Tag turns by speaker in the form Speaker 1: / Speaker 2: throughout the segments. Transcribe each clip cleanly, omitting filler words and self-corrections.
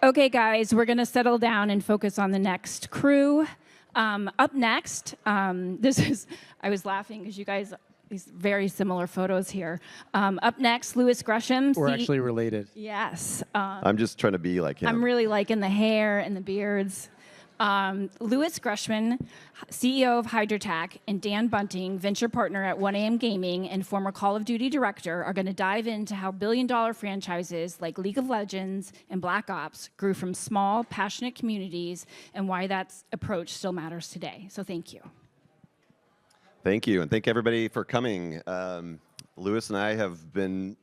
Speaker 1: Okay, guys, we're going to settle down and focus on the next crew. Up next, I was laughing because you guys, these very similar photos here. Up next, Louis Gresham.
Speaker 2: We're actually related.
Speaker 1: Yes.
Speaker 3: I'm just trying to be like him.
Speaker 1: I'm really liking the hair and the beards. Louis Gresham, CEO of Hydrotac, and Dan Bunting, venture partner at 1AM Gaming and former Call of Duty director, are going to dive into how billion-dollar franchises like League of Legends and Black Ops grew from small, passionate communities and why that approach still matters today. So thank you.
Speaker 3: Thank you, and thank everybody for coming. Louis and I have been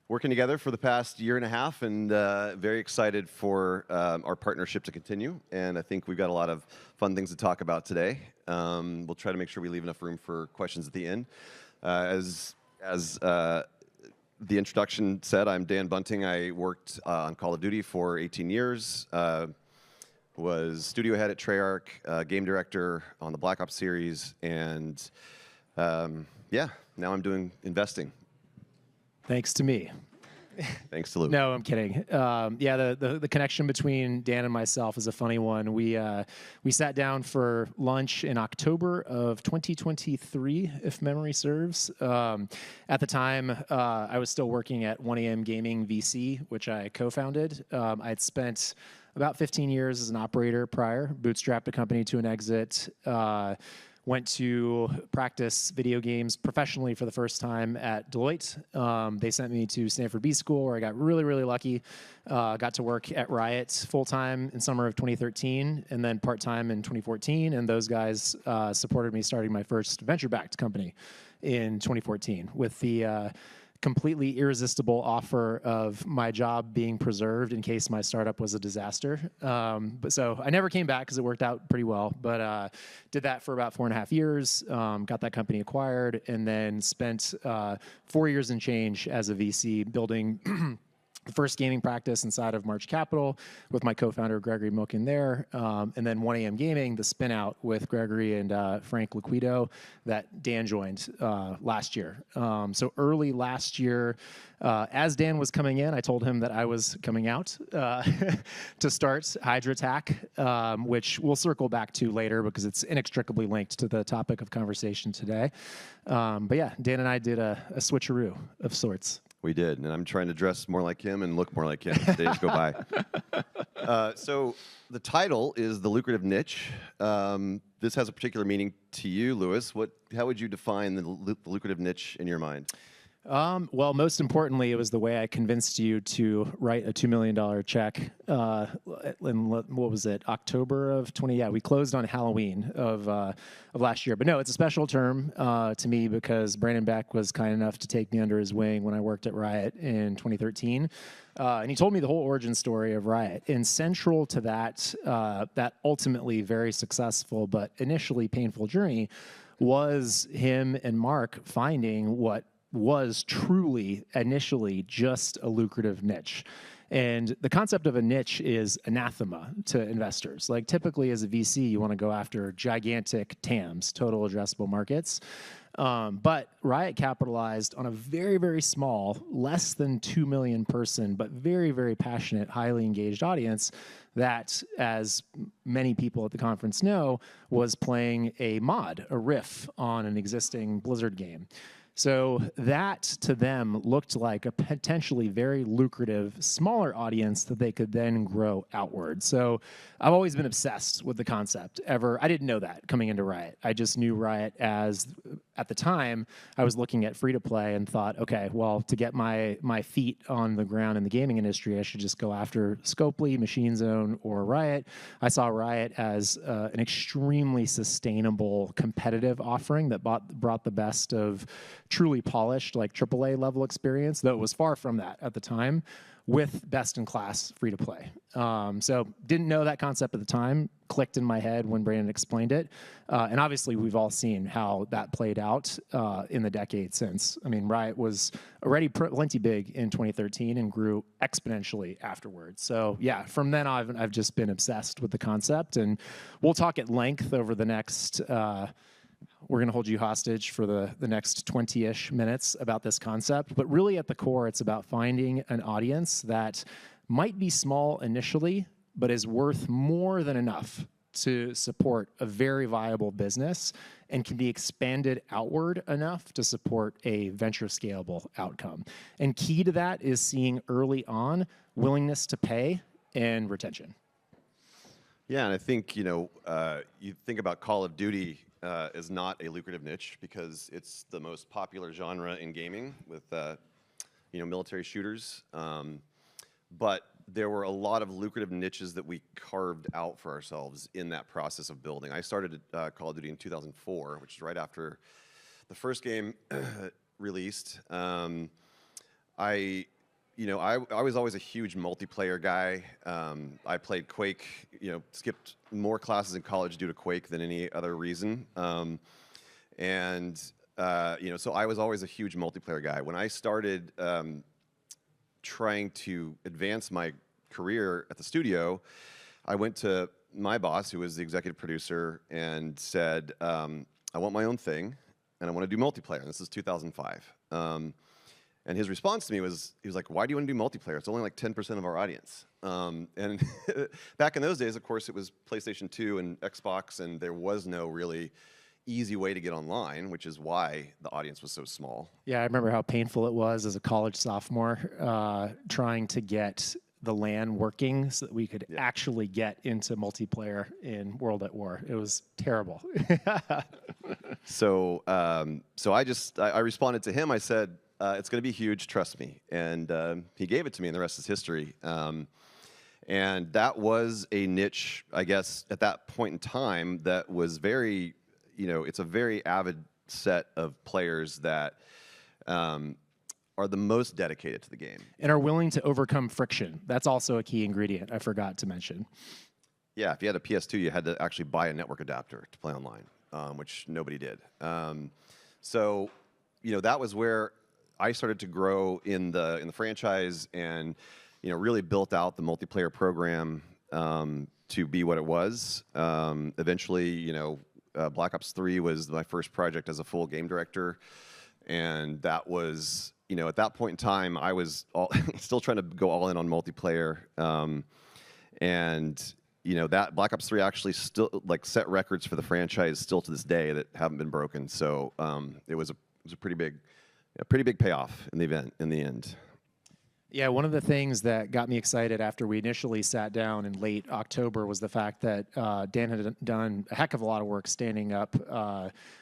Speaker 3: working together for the past year and a half, and very excited for our partnership to continue. And I think we've got a lot of fun things to talk about today. We'll try to make sure we leave enough room for questions at the end. As the introduction said, I'm Dan Bunting. I worked on Call of Duty for 18 years. Was studio head at Treyarch, game director on the Black Ops series, and yeah, now I'm doing investing.
Speaker 2: Thanks to me.
Speaker 3: Thanks to Luke.
Speaker 2: No, I'm kidding. Yeah, the connection between Dan and myself is a funny one. We sat down for lunch in October of 2023, if memory serves. At the time, I was still working at 1AM Gaming VC, which I co-founded. I'd spent about 15 years as an operator prior, bootstrapped a company to an exit. Went to practice video games professionally for the first time at Deloitte. They sent me to Stanford B School, where I got really, really lucky. Got to work at Riot full-time in summer of 2013, and then part-time in 2014. And those guys supported me starting my first venture-backed company in 2014 with the completely irresistible offer of my job being preserved in case my startup was a disaster. But so I never came back because it worked out pretty well, but did that for about 4.5 years, got that company acquired, and then spent 4 years and change as a VC building the first gaming practice inside of March Capital with my co-founder Gregory Milken there, and then 1AM Gaming, the spin out with Gregory and Frank Liquido that Dan joined last year. So early last year, as Dan was coming in, I told him that I was coming out to start Hydrotac, which we'll circle back to later because it's inextricably linked to the topic of conversation today. But yeah, Dan and I did a switcheroo of sorts.
Speaker 3: We did, and I'm trying to dress more like him and look more like him as days go by. So the title is The Lucrative Niche. This has a particular meaning to you, Louis. How would you define the lucrative niche in your mind?
Speaker 2: Well, most importantly, it was the way I convinced you to write a $2 million check in, what was it, October of 20? Yeah, we closed on Halloween of last year. But no, it's a special term to me because Brandon Beck was kind enough to take me under his wing when I worked at Riot in 2013. And he told me the whole origin story of Riot. And central to that, that ultimately very successful but initially painful journey was him and Mark finding what was truly initially just a lucrative niche. And the concept of a niche is anathema to investors. Like typically as a VC, you want to go after gigantic TAMs, total addressable markets. But Riot capitalized on a very, very small, less than 2 million person, but very, very passionate, highly engaged audience that, as many people at the conference know, was playing a mod, a riff on an existing Blizzard game. So that, to them, looked like a potentially very lucrative, smaller audience that they could then grow outward. So I've always been obsessed with the concept. I didn't know that coming into Riot. I just knew Riot as, at the time, I was looking at free-to-play and thought, okay, well, to get my feet on the ground in the gaming industry, I should just go after Scopely, Machine Zone, or Riot. I saw Riot as an extremely sustainable, competitive offering that brought the best of truly polished, like AAA level experience, though it was far from that at the time, with best-in-class free-to-play. So didn't know that concept at the time, clicked in my head when Brandon explained it. And obviously, we've all seen how that played out in the decade since. I mean, Riot was already plenty big in 2013 and grew exponentially afterwards. So yeah, from then on, I've just been obsessed with the concept. And we'll talk at length over the next... we're going to hold you hostage for the next 20-ish minutes about this concept. But really at the core, it's about finding an audience that might be small initially, but is worth more than enough to support a very viable business and can be expanded outward enough to support a venture scalable outcome. And key to that is seeing early on willingness to pay and retention.
Speaker 3: Yeah, and I think, you think about Call of Duty as not a lucrative niche because it's the most popular genre in gaming with, military shooters. But there were a lot of lucrative niches that we carved out for ourselves in that process of building. I started Call of Duty in 2004, which is right after the first game released. I was always a huge multiplayer guy. I played Quake, skipped more classes in college due to Quake than any other reason. So I was always a huge multiplayer guy. When I started trying to advance my career at the studio, I went to my boss, who was the executive producer, and said, I want my own thing, and I want to do multiplayer. And this is 2005. And his response to me was, he was like, why do you want to do multiplayer? It's only like 10% of our audience. And back in those days, of course, it was PlayStation 2 and Xbox, and there was no really easy way to get online, which is why the audience was so small.
Speaker 2: Yeah, I remember how painful it was as a college sophomore trying to get the LAN working so that we could actually get into multiplayer in World at War. It was terrible.
Speaker 3: So I responded to him. I said, it's going to be huge, trust me. And he gave it to me, and the rest is history. And that was a niche, I guess, at that point in time that was very, it's a very avid set of players that are the most dedicated to the game.
Speaker 2: And are willing to overcome friction. That's also a key ingredient I forgot to mention.
Speaker 3: Yeah, if you had a PS2, you had to actually buy a network adapter to play online, which nobody did. So, that was where I started to grow in the franchise and, really built out the multiplayer program to be what it was. Eventually, Black Ops 3 was my first project as a full game director, and that was, at that point in time, I was still trying to go all in on multiplayer, that Black Ops 3 actually still set records for the franchise still to this day that haven't been broken. So it was a pretty big payoff in the end.
Speaker 2: Yeah, one of the things that got me excited after we initially sat down in late October was the fact that Dan had done a heck of a lot of work standing up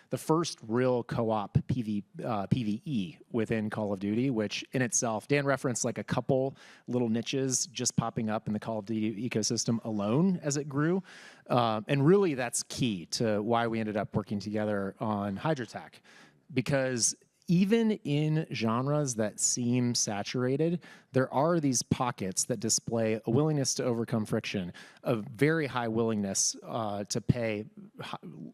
Speaker 2: the first real co-op PvE within Call of Duty, which in itself, Dan referenced like a couple little niches just popping up in the Call of Duty ecosystem alone as it grew. And really that's key to why we ended up working together on HydroTac, because even in genres that seem saturated, there are these pockets that display a willingness to overcome friction, a very high willingness to pay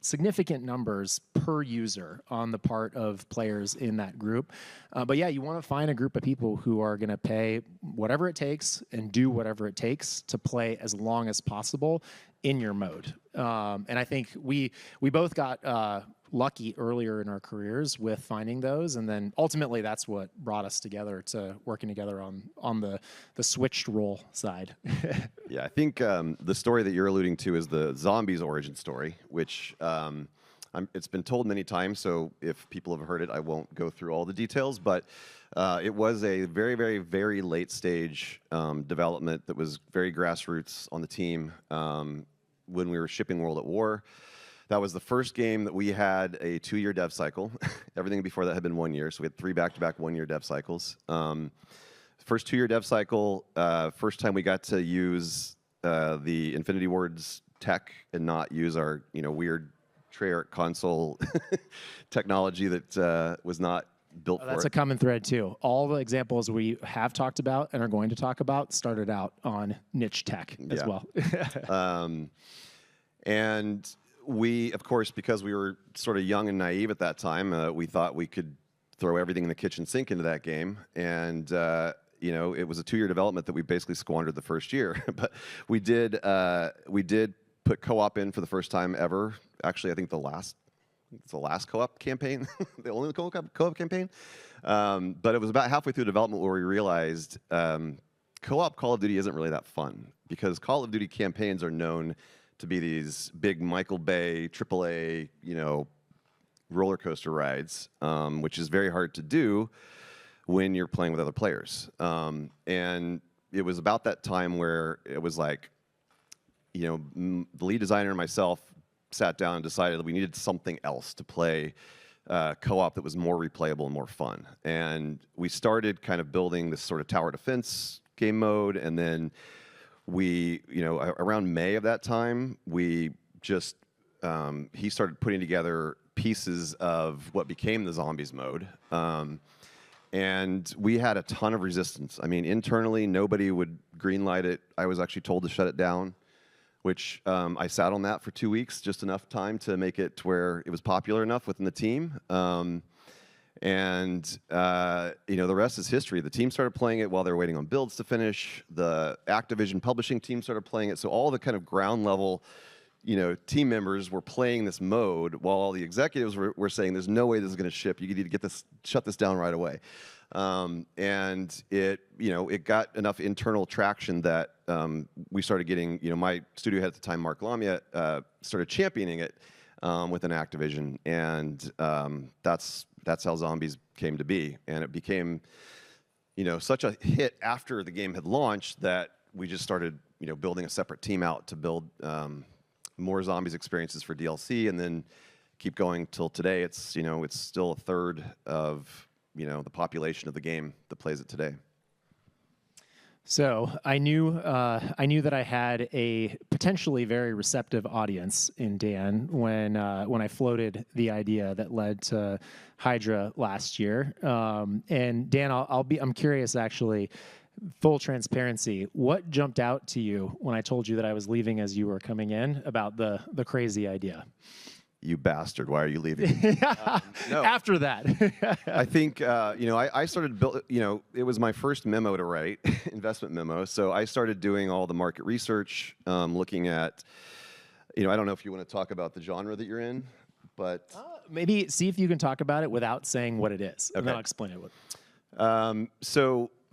Speaker 2: significant numbers per user on the part of players in that group. But yeah, you want to find a group of people who are going to pay whatever it takes and do whatever it takes to play as long as possible in your mode. And I think we both got lucky earlier in our careers with finding those, and then ultimately that's what brought us together to working together on the switched role side.
Speaker 3: Yeah, I think the story that you're alluding to is the zombies origin story, which it's been told many times, so if people have heard it, I won't go through all the details, but it was a very, very, very late stage development that was very grassroots on the team when we were shipping World at War. That was the first game that we had a 2-year dev cycle. Everything before that had been 1 year, so we had 3 back-to-back 1-year dev cycles. First 2-year dev cycle, first time we got to use the Infinity Ward's tech and not use our weird Treyarch console technology that was not built for it.
Speaker 2: That's a common thread too. All the examples we have talked about and are going to talk about started out on niche tech as well.
Speaker 3: And we, of course, because we were sort of young and naive at that time, we thought we could throw everything in the kitchen sink into that game. And, it was a 2-year development that we basically squandered the first year. But we did put co-op in for the first time ever. Actually, I think it's the last co-op campaign, the only co-op campaign. But it was about halfway through development where we realized co-op Call of Duty isn't really that fun because Call of Duty campaigns are known to be these big Michael Bay, AAA, roller coaster rides, which is very hard to do when you're playing with other players. And it was about that time where it was like, the lead designer and myself sat down and decided that we needed something else to play co-op that was more replayable and more fun. And we started kind of building this sort of tower defense game mode, and then we, around May of that time, we just, he started putting together pieces of what became the zombies mode. And we had a ton of resistance. I mean, internally, nobody would greenlight it. I was actually told to shut it down, which I sat on that for 2 weeks, just enough time to make it to where it was popular enough within the team. The rest is history. The team started playing it while they were waiting on builds to finish. The Activision publishing team started playing it. So all the kind of ground level, team members were playing this mode while all the executives were saying, "There's no way this is going to ship. You need to shut this down right away." And it got enough internal traction that we started getting, my studio head at the time, Mark Lamia, started championing it within Activision, and that's how Zombies came to be. And it became, such a hit after the game had launched that we just started, building a separate team out to build more Zombies experiences for DLC, and then keep going till today. It's it's still a third of the population of the game that plays it today.
Speaker 2: So I knew that I had a potentially very receptive audience in Dan when I floated the idea that led to Hydra last year. And Dan, I'm curious actually. Full transparency, what jumped out to you when I told you that I was leaving as you were coming in about the crazy idea?
Speaker 3: You bastard, why are you leaving?
Speaker 2: No. After that.
Speaker 3: I think, I started build. It was my first memo to write, investment memo. So I started doing all the market research, looking at, I don't know if you want to talk about the genre that you're in, but.
Speaker 2: Maybe see if you can talk about it without saying what it is, and then I'll explain it.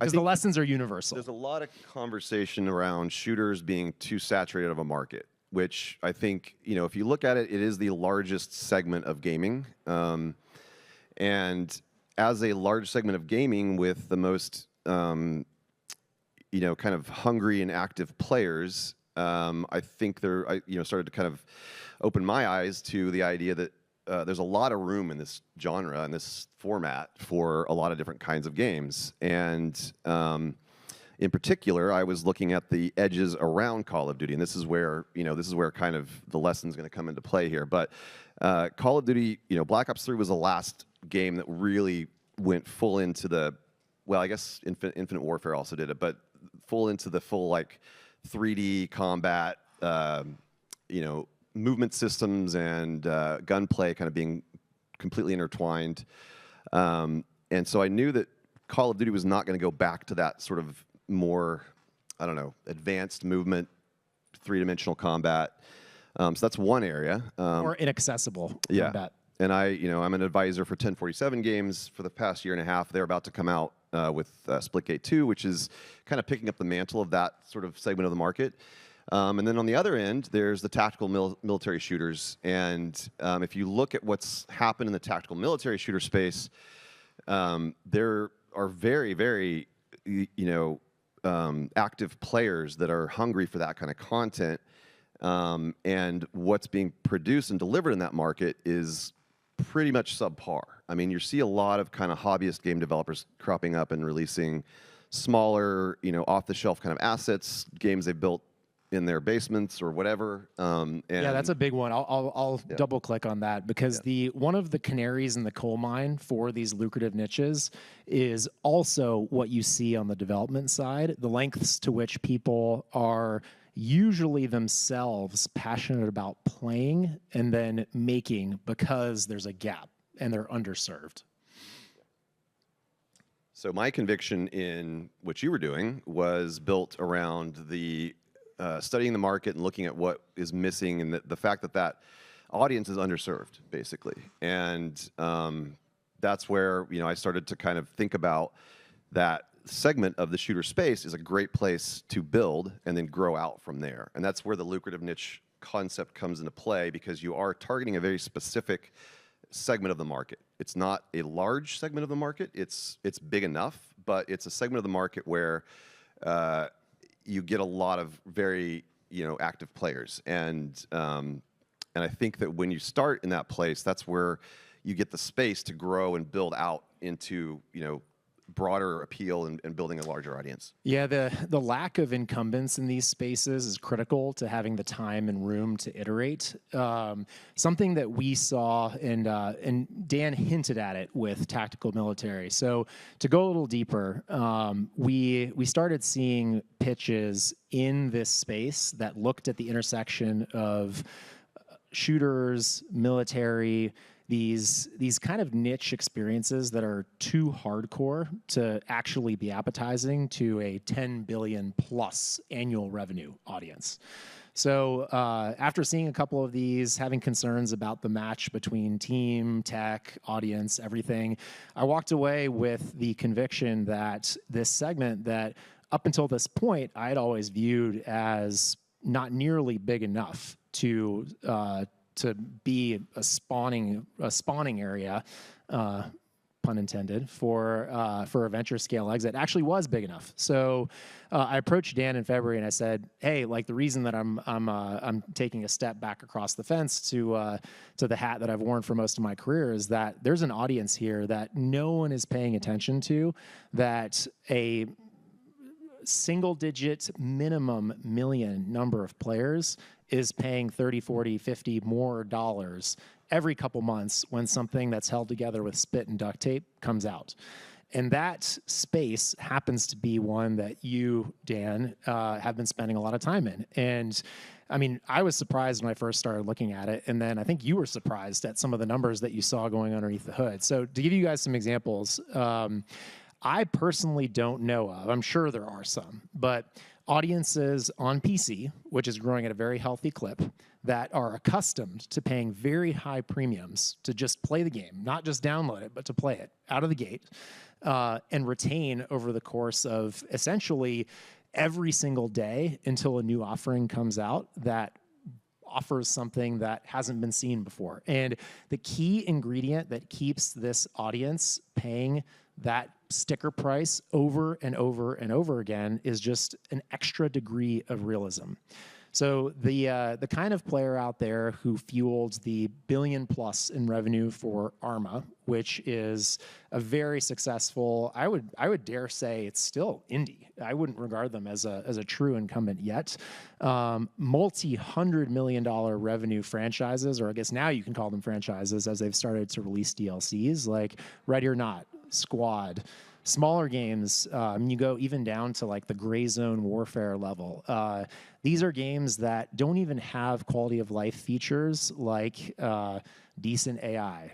Speaker 3: Because
Speaker 2: the lessons are universal.
Speaker 3: There's a lot of conversation around shooters being too saturated of a market, which I think, if you look at it, it is the largest segment of gaming. And as a large segment of gaming with the most, kind of hungry and active players, I think I started to kind of open my eyes to the idea that there's a lot of room in this genre and this format for a lot of different kinds of games. And in particular, I was looking at the edges around Call of Duty, and this is where kind of the lesson's going to come into play here. But Call of Duty, Black Ops 3 was the last game that really went full into I guess Infinite Warfare also did it, but full into the full like 3D combat, movement systems and gunplay kind of being completely intertwined. And so I knew that Call of Duty was not going to go back to that sort of more, advanced movement, three-dimensional combat. So that's one area.
Speaker 2: More inaccessible combat.
Speaker 3: And I'm an advisor for 1047 Games for the past year and a half. They're about to come out with Splitgate 2, which is kind of picking up the mantle of that sort of segment of the market. And then on the other end, there's the tactical military shooters. And if you look at what's happened in the tactical military shooter space, there are very, very, active players that are hungry for that kind of content. And what's being produced and delivered in that market is pretty much subpar. I mean, you see a lot of kind of hobbyist game developers cropping up and releasing smaller, off-the-shelf kind of assets, games they've built in their basements or whatever. And
Speaker 2: that's a big one. I'll double click on that because one of the canaries in the coal mine for these lucrative niches is also what you see on the development side, the lengths to which people are usually themselves passionate about playing and then making because there's a gap and they're underserved.
Speaker 3: So my conviction in what you were doing was built around the studying the market and looking at what is missing and the fact that audience is underserved, basically. And that's where I started to kind of think about that segment of the shooter space is a great place to build and then grow out from there. And that's where the lucrative niche concept comes into play, because you are targeting a very specific segment of the market. It's not a large segment of the market. It's big enough, but it's a segment of the market where you get a lot of very active players. And I think that when you start in that place, that's where you get the space to grow and build out into broader appeal and building a larger audience.
Speaker 2: Yeah, the lack of incumbents in these spaces is critical to having the time and room to iterate. Something that we saw, and Dan hinted at it with tactical military. So to go a little deeper, we started seeing pitches in this space that looked at the intersection of shooters, military, these kind of niche experiences that are too hardcore to actually be appetizing to a 10 billion plus annual revenue audience. So after seeing a couple of these, having concerns about the match between team, tech, audience, everything, I walked away with the conviction that this segment that up until this point I had always viewed as not nearly big enough to be a spawning area, pun intended, for a venture scale exit actually was big enough. So I approached Dan in February and I said, "Hey, like the reason that I'm taking a step back across the fence to the hat that I've worn for most of my career is that there's an audience here that no one is paying attention to, that a single-digit minimum million number of players is paying 30, 40, 50 more dollars every couple months when something that's held together with spit and duct tape comes out." And that space happens to be one that you, Dan, have been spending a lot of time in. And I mean, I was surprised when I first started looking at it, and then I think you were surprised at some of the numbers that you saw going underneath the hood. So to give you guys some examples, I personally don't know of, I'm sure there are some, but audiences on PC, which is growing at a very healthy clip, that are accustomed to paying very high premiums to just play the game, not just download it, but to play it out of the gate, and retain over the course of essentially every single day until a new offering comes out that offers something that hasn't been seen before. And the key ingredient that keeps this audience paying that sticker price over and over and over again is just an extra degree of realism. So the kind of player out there who fueled the billion plus in revenue for Arma, which is a very successful, I would dare say it's still indie. I wouldn't regard them as a true incumbent yet. Multi-$100 million revenue franchises, or I guess now you can call them franchises as they've started to release DLCs like Ready or Not, Squad. Smaller games, you go even down to like the gray zone warfare level. These are games that don't even have quality of life features like decent AI,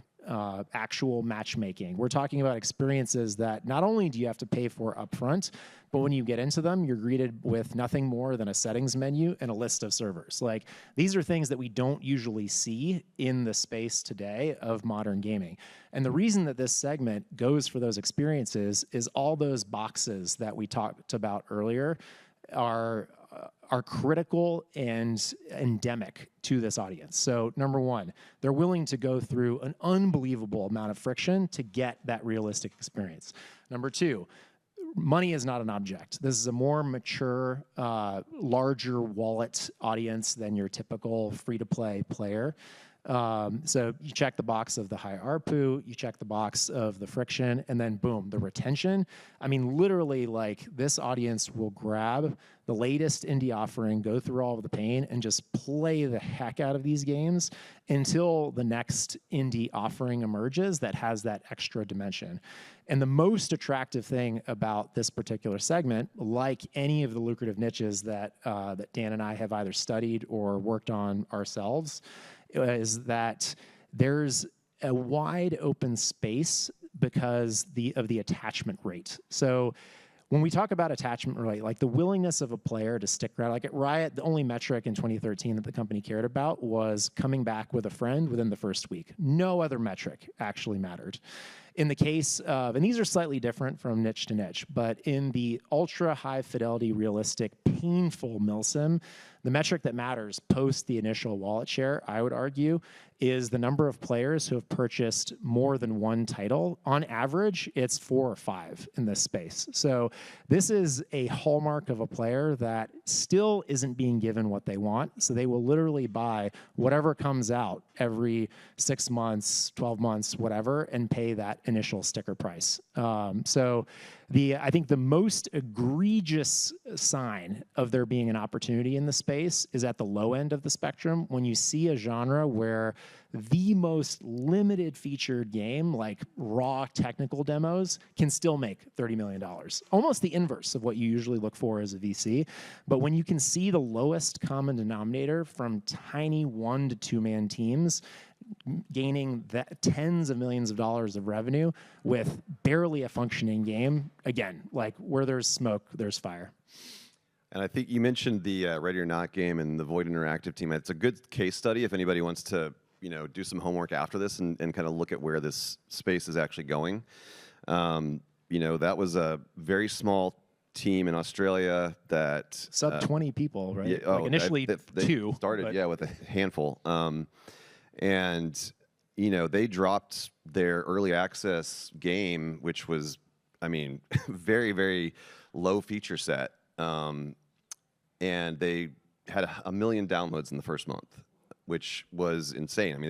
Speaker 2: actual matchmaking. We're talking about experiences that not only do you have to pay for upfront, but when you get into them, you're greeted with nothing more than a settings menu and a list of servers. Like, these are things that we don't usually see in the space today of modern gaming. And the reason that this segment goes for those experiences is all those boxes that we talked about earlier are critical and endemic to this audience. So number one, they're willing to go through an unbelievable amount of friction to get that realistic experience. Number two, money is not an object. This is a more mature, larger wallet audience than your typical free-to-play player. So you check the box of the high ARPU, you check the box of the friction, and then boom, the retention. I mean, literally, like, this audience will grab the latest indie offering, go through all of the pain, and just play the heck out of these games until the next indie offering emerges that has that extra dimension. And the most attractive thing about this particular segment, like any of the lucrative niches that Dan and I have either studied or worked on ourselves, is that there's a wide open space because of the attachment rate. So when we talk about attachment rate, like the willingness of a player to stick around, like at Riot, the only metric in 2013 that the company cared about was coming back with a friend within the first week. No other metric actually mattered. In the case of, and these are slightly different from niche to niche, but in the ultra high fidelity, realistic, painful milsim, the metric that matters post the initial wallet share, I would argue, is the number of players who have purchased more than one title. On average, it's 4 or 5 in this space. So this is a hallmark of a player that still isn't being given what they want. So they will literally buy whatever comes out every 6 months, 12 months, whatever, and pay that initial sticker price. I think the most egregious sign of there being an opportunity in the space is at the low end of the spectrum, when you see a genre where the most limited featured game, like raw technical demos, can still make $30 million. Almost the inverse of what you usually look for as a VC. But when you can see the lowest common denominator from tiny 1 to 2 man teams gaining tens of millions of dollars of revenue with barely a functioning game, again, like where there's smoke, there's fire.
Speaker 3: And I think you mentioned the Ready or Not game and the Void Interactive team. It's a good case study if anybody wants to, do some homework after this and kind of look at where this space is actually going. That was a very small team in Australia that
Speaker 2: sub 20 people, right?
Speaker 3: Yeah,
Speaker 2: initially
Speaker 3: they
Speaker 2: 2
Speaker 3: started, with a handful. And they dropped their early access game, which was, very, very low feature set. And they had 1 million downloads in the first month, which was insane.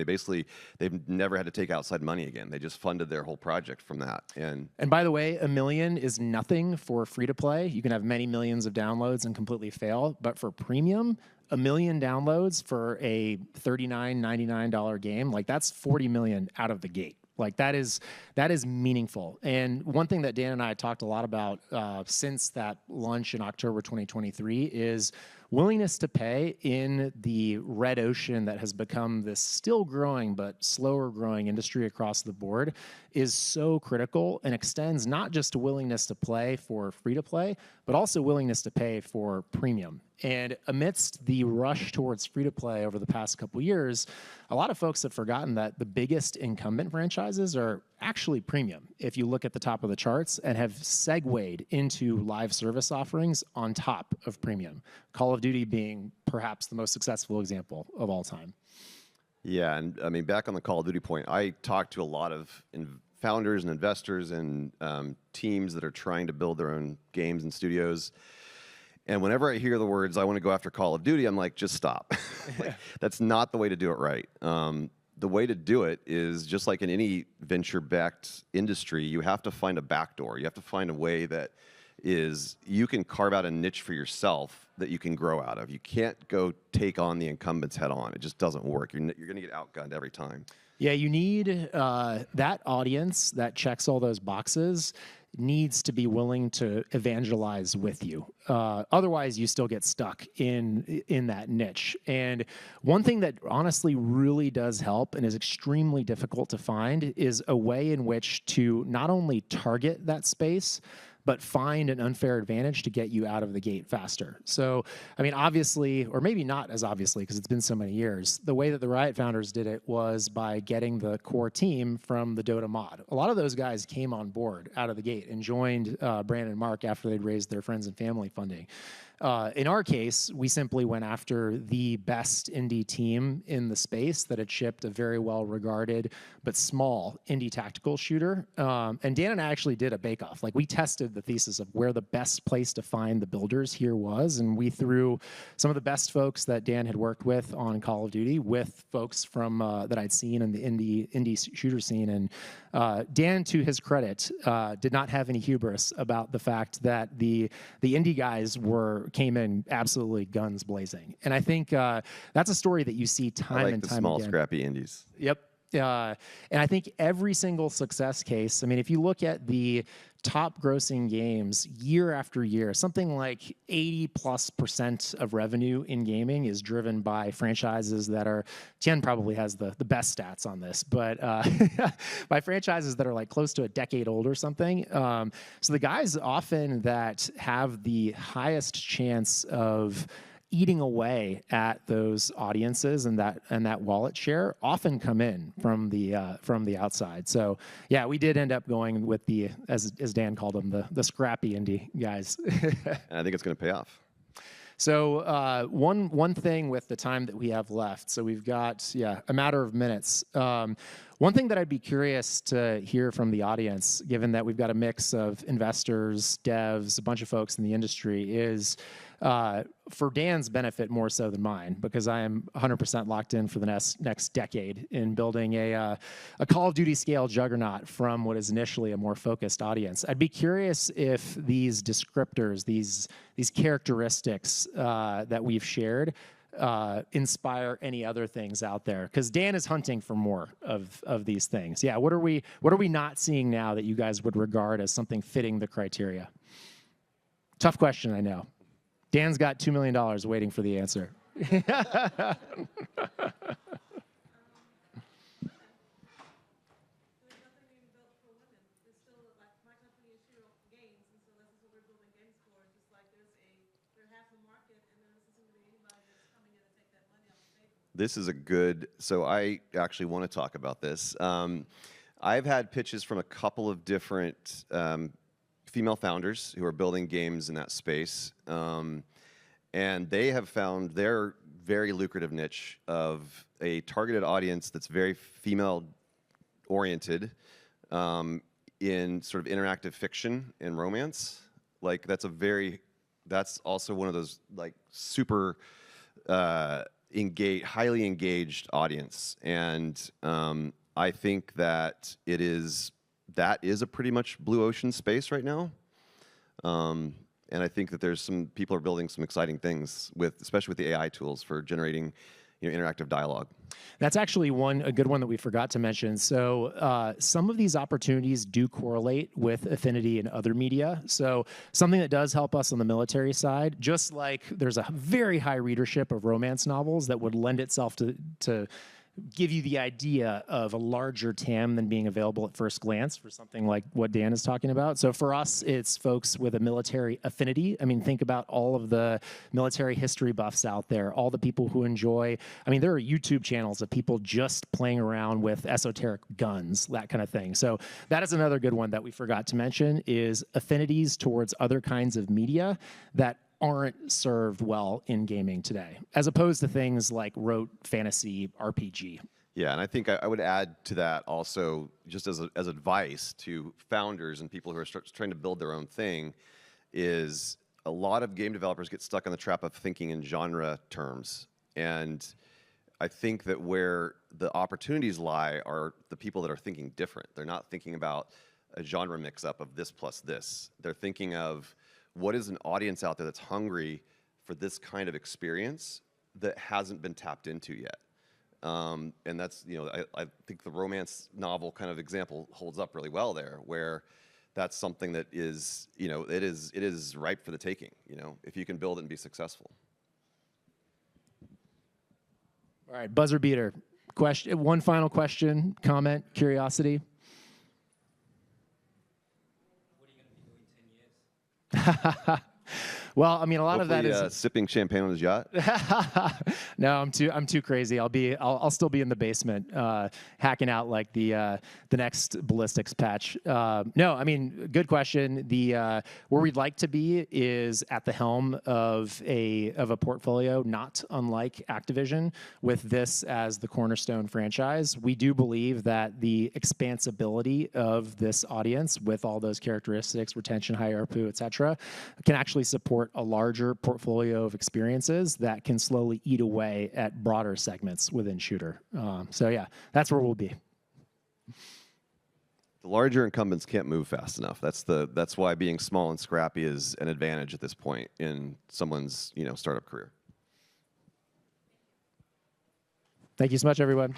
Speaker 3: They've never had to take outside money again. They just funded their whole project from that. And
Speaker 2: by the way, 1 million is nothing for free to play. You can have many millions of downloads and completely fail. But for premium, 1 million downloads for a $39.99 game, like that's 40 million out of the gate. Like that is meaningful. And one thing that Dan and I talked a lot about since that launch in October 2023 is willingness to pay in the red ocean that has become this still growing but slower growing industry across the board is so critical and extends not just to willingness to play for free to play, but also willingness to pay for premium. And amidst the rush towards free to play over the past couple years, a lot of folks have forgotten that the biggest incumbent franchises are actually premium if you look at the top of the charts, and have segued into live service offerings on top of premium. Call of Duty being perhaps the most successful example of all time.
Speaker 3: Yeah, and back on the Call of Duty point, I talked to a lot of founders and investors and teams that are trying to build their own games and studios. And whenever I hear the words, I want to go after Call of Duty, I'm like, just stop. That's not the way to do it right. The way to do it is just like in any venture-backed industry, you have to find a backdoor. You have to find a way that is you can carve out a niche for yourself that you can grow out of. You can't go take on the incumbents head on. It just doesn't work. You're going to get outgunned every time.
Speaker 2: Yeah, you need that audience that checks all those boxes needs to be willing to evangelize with you. Otherwise, you still get stuck in that niche. And one thing that honestly really does help and is extremely difficult to find is a way in which to not only target that space, but find an unfair advantage to get you out of the gate faster. So, obviously, or maybe not as obviously because it's been so many years, the way that the Riot founders did it was by getting the core team from the Dota mod. A lot of those guys came on board out of the gate and joined Brandon and Mark after they'd raised their friends and family funding. In our case, we simply went after the best indie team in the space that had shipped a very well-regarded but small indie tactical shooter. And Dan and I actually did a bake-off. Like, we tested the thesis of where the best place to find the builders here was, and we threw some of the best folks that Dan had worked with on Call of Duty with folks from that I'd seen in the indie shooter scene. And Dan, to his credit, did not have any hubris about the fact that the indie guys came in absolutely guns blazing. And I think that's a story that you see time and time again.
Speaker 3: I like the small, scrappy indies.
Speaker 2: Yep. And I think every single success case, if you look at the top grossing games year after year, something like 80+% of revenue in gaming is driven by franchises that are, Tien probably has the best stats on this, but by franchises that are like close to a decade old or something. So the guys often that have the highest chance of eating away at those audiences and that wallet share often come in from the outside. So yeah, we did end up going with the, as Dan called them, the scrappy indie guys.
Speaker 3: And I think it's going to pay off.
Speaker 2: So one thing with the time that we have left, so we've got a matter of minutes. One thing that I'd be curious to hear from the audience, given that we've got a mix of investors, devs, a bunch of folks in the industry, is for Dan's benefit more so than mine, because I am 100% locked in for the next decade in building a Call of Duty scale juggernaut from what is initially a more focused audience. I'd be curious if these descriptors, these characteristics that we've shared, inspire any other things out there, because Dan is hunting for more of these things. Yeah, what are we not seeing now that you guys would regard as something fitting the criteria? Tough question, I know. Dan's got $2 million waiting for the answer.
Speaker 3: This is a good, so I actually want to talk about this. I've had pitches from a couple of different female founders who are building games in that space. And they have found their very lucrative niche of a targeted audience that's very female-oriented in sort of interactive fiction and romance. Like that's also one of those like super highly engaged audience, and I think that that is a pretty much blue ocean space right now. And I think that there's some people are building some exciting things especially with the AI tools for generating, interactive dialogue.
Speaker 2: That's actually a good one that we forgot to mention. So some of these opportunities do correlate with affinity in other media. So something that does help us on the military side, just like there's a very high readership of romance novels that would lend itself to give you the idea of a larger TAM than being available at first glance for something like what Dan is talking about. So for us, it's folks with a military affinity. I mean, think about all of the military history buffs out there, all the people who enjoy, there are YouTube channels of people just playing around with esoteric guns, that kind of thing. So that is another good one that we forgot to mention, is affinities towards other kinds of media that aren't served well in gaming today, as opposed to things like rote fantasy RPG.
Speaker 3: Yeah, and I think I would add to that also, just as advice to founders and people who are trying to build their own thing, is a lot of game developers get stuck in the trap of thinking in genre terms. And I think that where the opportunities lie are the people that are thinking different. They're not thinking about a genre mix-up of this plus this. They're thinking of, what is an audience out there that's hungry for this kind of experience that hasn't been tapped into yet? And that's, I think the romance novel kind of example holds up really well there, where that's something that is, it is ripe for the taking, if you can build it and be successful.
Speaker 2: All right, buzzer beater. One final question, comment, curiosity. Well, a lot of that is
Speaker 3: sipping champagne on his yacht.
Speaker 2: No, I'm too crazy. I'll still be in the basement hacking out like the next ballistics patch. No, good question. Where we'd like to be is at the helm of a portfolio not unlike Activision, with this as the cornerstone franchise. We do believe that the expansibility of this audience, with all those characteristics, retention, high ARPU, et cetera, can actually support a larger portfolio of experiences that can slowly eat away at broader segments within shooter. So yeah, that's where we'll be.
Speaker 3: The larger incumbents can't move fast enough. That's why being small and scrappy is an advantage at this point in someone's startup career.
Speaker 2: Thank you so much, everyone.